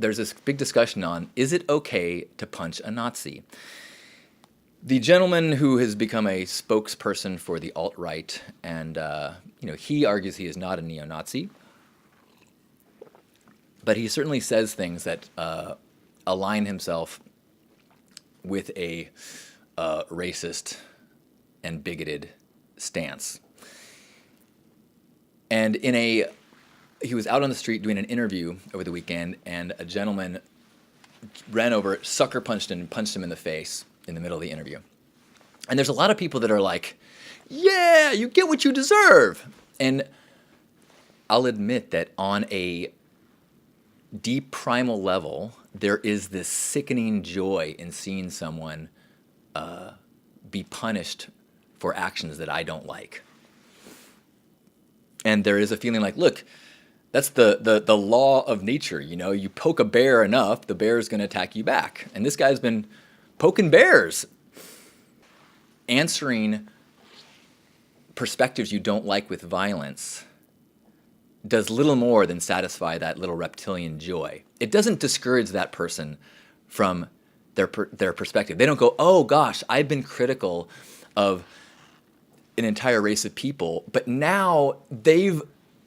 there's this big discussion on, is it okay to punch a Nazi? The gentleman who has become a spokesperson for the alt-right, and he argues he is not a neo-Nazi, but he certainly says things that align himself with a racist and bigoted stance. And he was out on the street doing an interview over the weekend, and a gentleman ran over, sucker punched him, and punched him in the face in the middle of the interview. And there's a lot of people that are like, yeah, you get what you deserve. And I'll admit that on a deep primal level, there is this sickening joy in seeing someone be punished for actions that I don't like. And there is a feeling like, look, that's the law of nature. You poke a bear enough, the bear is going to attack you back. And this guy's been poking bears. Answering perspectives you don't like with violence does little more than satisfy that little reptilian joy. It doesn't discourage that person from their perspective. They don't go, oh gosh, I've been critical of an entire race of people, but now they've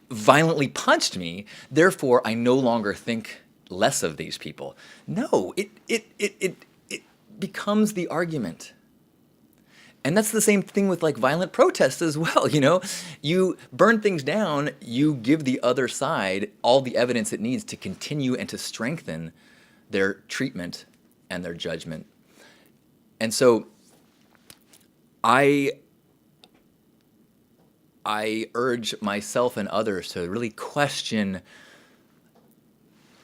violently punched me, therefore I no longer think less of these people. No, it becomes the argument. And that's the same thing with like violent protests as well. You burn things down, you give the other side all the evidence it needs to continue and to strengthen their treatment and their judgment. And so I urge myself and others to really question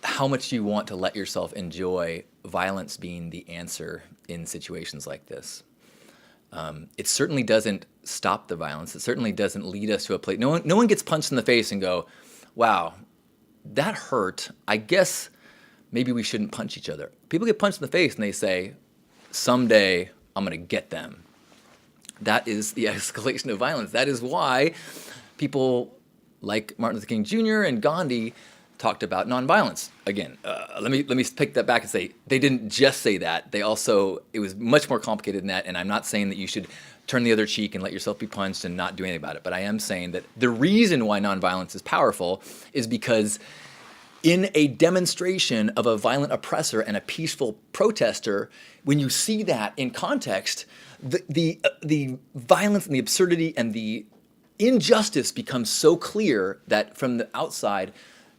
how much you want to let yourself enjoy violence being the answer in situations like this. It certainly doesn't stop the violence. It certainly doesn't lead us to a place. No one gets punched in the face and go, wow, that hurt. I guess maybe we shouldn't punch each other. People get punched in the face and they say, someday I'm going to get them. That is the escalation of violence. That is why people like Martin Luther King Jr. and Gandhi talked about nonviolence. Again, let me pick that back and say they didn't just say that. It was much more complicated than that, and I'm not saying that you should turn the other cheek and let yourself be punched and not do anything about it, but I am saying that the reason why nonviolence is powerful is because in a demonstration of a violent oppressor and a peaceful protester, when you see that in context, the violence and the absurdity and the injustice becomes so clear that from the outside,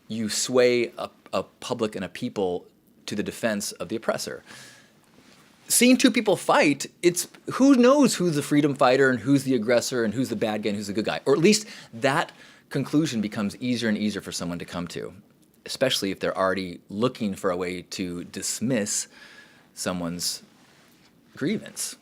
you sway a public and a people to the defense of the oppressor. Seeing two people fight, it's who knows who's the freedom fighter and who's the aggressor and who's the bad guy and who's the good guy. Or at least that conclusion becomes easier and easier for someone to come to, especially if they're already looking for a way to dismiss someone's grievance.